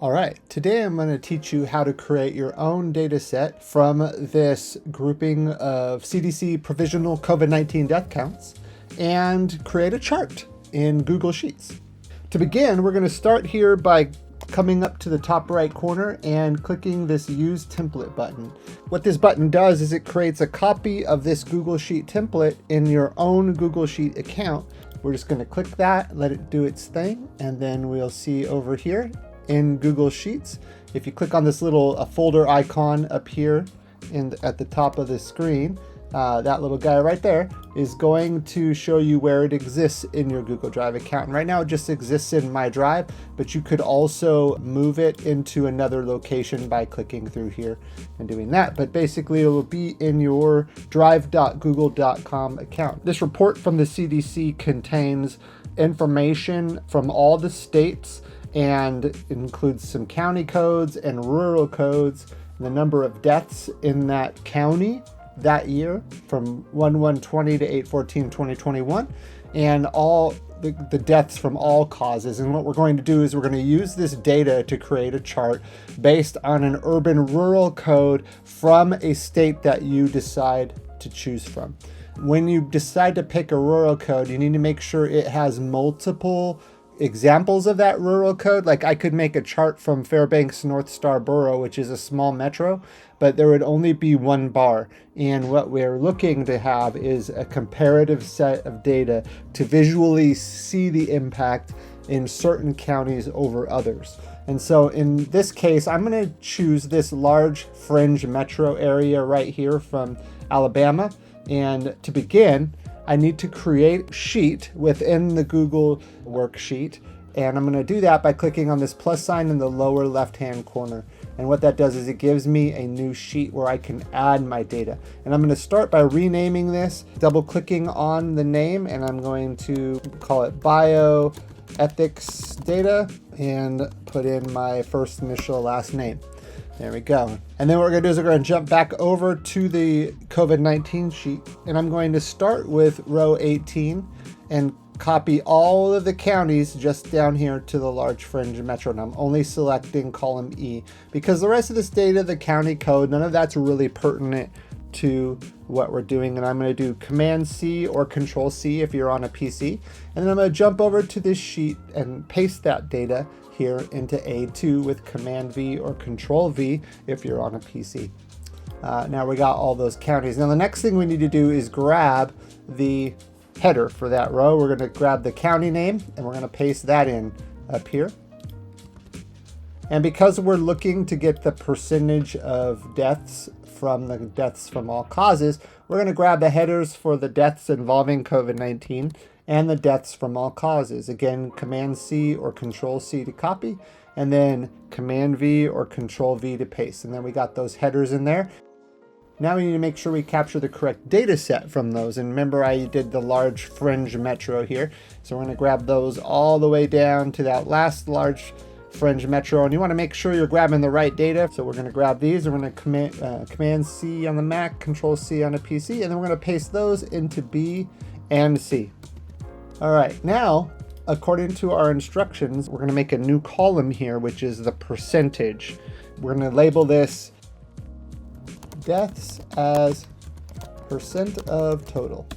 All right, today I'm going to teach you how to create your own data set from this grouping of CDC provisional COVID-19 death counts and create a chart in Google Sheets. To begin, we're going to start here by coming up to the top right corner and clicking this Use Template button. What this button does is it creates a copy of this Google Sheet template in your own Google Sheet account. We're just going to click that, let it do its thing, and then we'll see over here in Google Sheets, if you click on this little folder icon up here at the top of the screen, that little guy right there is going to show you where it exists in your Google Drive account. And right now it just exists in My Drive, but you could also move it into another location by clicking through here and doing that. But basically it will be in your drive.google.com account. This report from the CDC contains information from all the states and includes some county codes and rural codes, and the number of deaths in that county that year from 1/1/20 to 8/14/2021, and all the deaths from all causes. And what we're going to do is we're going to use this data to create a chart based on an urban-rural code from a state that you decide to choose from. When you decide to pick a rural code, you need to make sure it has multiple examples of that rural code. Like I could make a chart from Fairbanks North Star Borough, which is a small metro, but there would only be one bar. And what we're looking to have is a comparative set of data to visually see the impact in certain counties over others. And so in this case, I'm going to choose this large fringe metro area right here from Alabama. And to begin, I need to create a sheet within the Google worksheet. And I'm going to do that by clicking on this plus sign in the lower left-hand corner. And what that does is it gives me a new sheet where I can add my data. And I'm going to start by renaming this, double-clicking on the name, and I'm going to call it Bioethics Data and put in my first initial last name. There we go. And then what we're going to do is we're going to jump back over to the COVID-19 sheet, and I'm going to start with row 18 and copy all of the counties just down here to the large fringe metro. And I'm only selecting column E because the rest of this data, the county code, none of that's really pertinent to what we're doing. And I'm going to do Command C or Control C if you're on a PC. And then I'm going to jump over to this sheet and paste that data here into A2 with Command V or Control V if you're on a PC. Now we got all those counties. Now the next thing we need to do is grab the header for that row. We're going to grab the county name and we're going to paste that in up here. And because we're looking to get the percentage of deaths from the deaths from all causes, we're going to grab the headers for the deaths involving COVID-19 and the deaths from all causes. Again, Command C or Control C to copy, and then Command V or Control V to paste. And then we got those headers in there. Now we need to make sure we capture the correct data set from those. And remember, I did the large fringe metro here. So we're going to grab those all the way down to that last large fringe metro. And you want to make sure you're grabbing the right data. So we're going to grab these. And we're going to Command C on the Mac, Control C on a PC. And then we're going to paste those into B and C. All right, now, according to our instructions, we're going to make a new column here, which is the percentage. We're going to label this deaths as percent of total.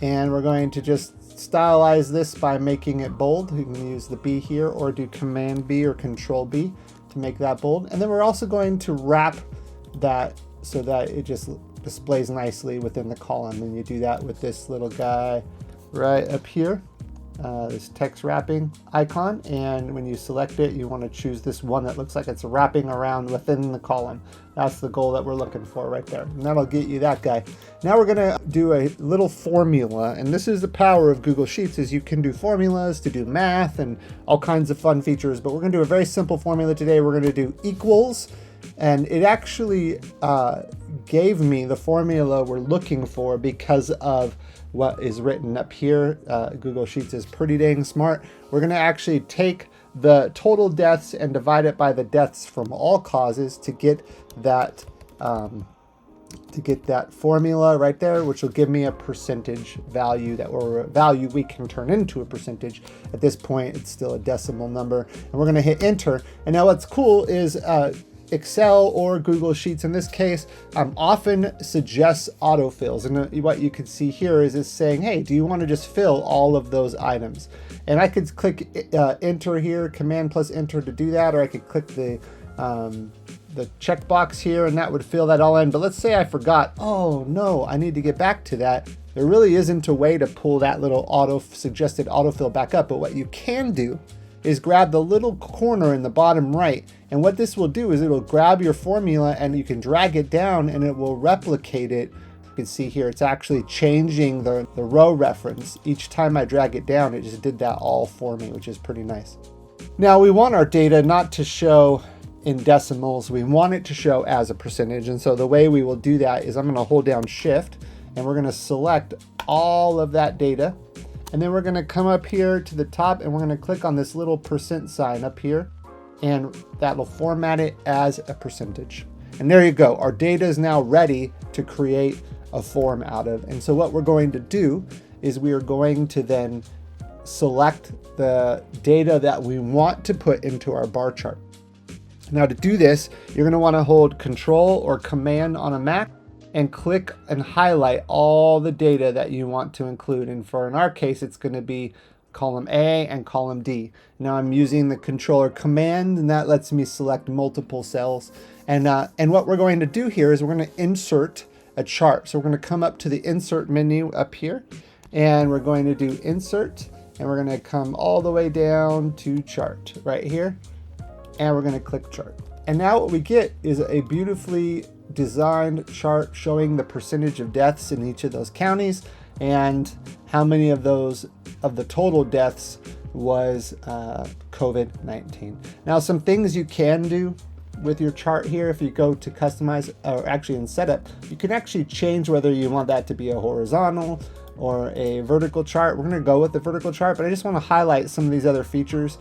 And we're going to just stylize this by making it bold. You can use the B here or do Command B or Control B to make that bold. And then we're also going to wrap that so that it just displays nicely within the column. And you do that with this little guy right up here, this text wrapping icon. And when you select it, you want to choose this one that looks like it's wrapping around within the column. That's the goal that we're looking for right there. And that'll get you that guy. Now we're going to do a little formula. And this is the power of Google Sheets, is you can do formulas to do math and all kinds of fun features. But we're going to do a very simple formula today. We're going to do equals. And it actually gave me the formula we're looking for because of what is written up here. Google Sheets is pretty dang smart. We're going to actually take the total deaths and divide it by the deaths from all causes to get that to get that formula right there, which will give me a percentage value or a value we can turn into a percentage. At this point, it's still a decimal number, and we're gonna hit enter. And now what's cool is Excel or Google Sheets in this case often suggests autofills. And what you can see here is it's saying, hey, do you want to just fill all of those items? And I could click enter here, command plus enter to do that, or I could click the checkbox here and that would fill that all in. But let's say I forgot, oh no, I need to get back to that. There really isn't a way to pull that little suggested autofill back up, but what you can do is grab the little corner in the bottom right. And what this will do is it'll grab your formula and you can drag it down and it will replicate it. You can see here, it's actually changing the row reference. Each time I drag it down, it just did that all for me, which is pretty nice. Now we want our data not to show in decimals, we want it to show as a percentage. And so the way we will do that is I'm gonna hold down Shift and we're gonna select all of that data. And then we're gonna come up here to the top and we're gonna click on this little percent sign up here, and that'll format it as a percentage. And there you go, our data is now ready to create a form out of. And so what we're going to do is we are going to then select the data that we want to put into our bar chart. Now to do this, you're gonna wanna hold Control or Command on a Mac and click and highlight all the data that you want to include. And in our case, it's going to be column A and column D. Now I'm using the Control or Command, and that lets me select multiple cells. And what we're going to do here is we're going to insert a chart. So we're going to come up to the Insert menu up here, and we're going to do Insert, and we're going to come all the way down to Chart right here, and we're going to click Chart. And now what we get is a beautifully designed chart showing the percentage of deaths in each of those counties and how many of those of the total deaths was COVID-19. Now some things you can do with your chart here, if you go to customize, or actually in setup, you can actually change whether you want that to be a horizontal or a vertical chart. We're going to go with the vertical chart, but I just want to highlight some of these other features.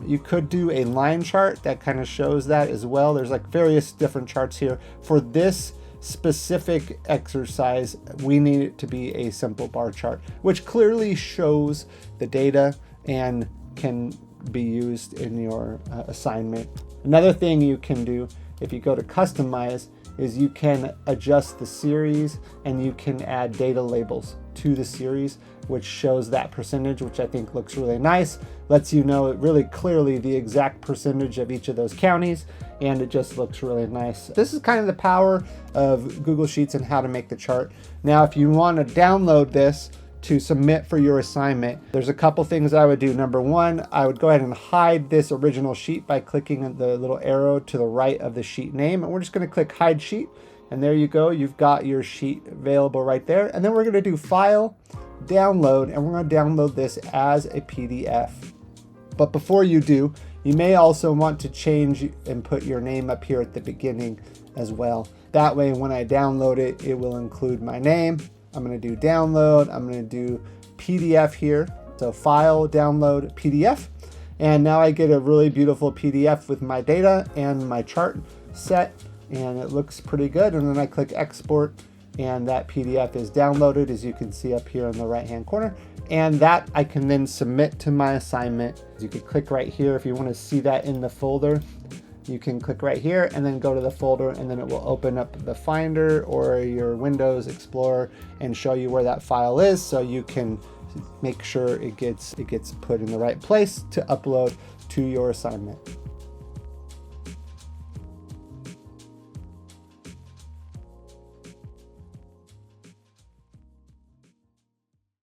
You could do a line chart that kind of shows that as well. There's like various different charts here. For this specific exercise, we need it to be a simple bar chart, which clearly shows the data and can be used in your assignment. Another thing you can do if you go to customize is you can adjust the series and you can add data labels to the series, which shows that percentage, which I think looks really nice. Lets you know really clearly the exact percentage of each of those counties, and it just looks really nice. This is kind of the power of Google Sheets and how to make the chart. Now, if you want to download this to submit for your assignment, there's a couple things I would do. Number one, I would go ahead and hide this original sheet by clicking the little arrow to the right of the sheet name, and we're just going to click Hide Sheet. And there you go, you've got your sheet available right there. And then we're going to do File, Download, and we're going to download this as a PDF. But before you do, you may also want to change and put your name up here at the beginning as well. That way, when I download it, it will include my name. I'm going to do Download. I'm going to do PDF here. So File, Download, PDF. And now I get a really beautiful PDF with my data and my chart set. And it looks pretty good. And then I click Export, and that PDF is downloaded, as you can see up here in the right hand corner. And that I can then submit to my assignment. You could click right here if you want to see that in the folder. You can click right here and then go to the folder, and then it will open up the Finder or your Windows Explorer and show you where that file is, so you can make sure it gets put in the right place to upload to your assignment.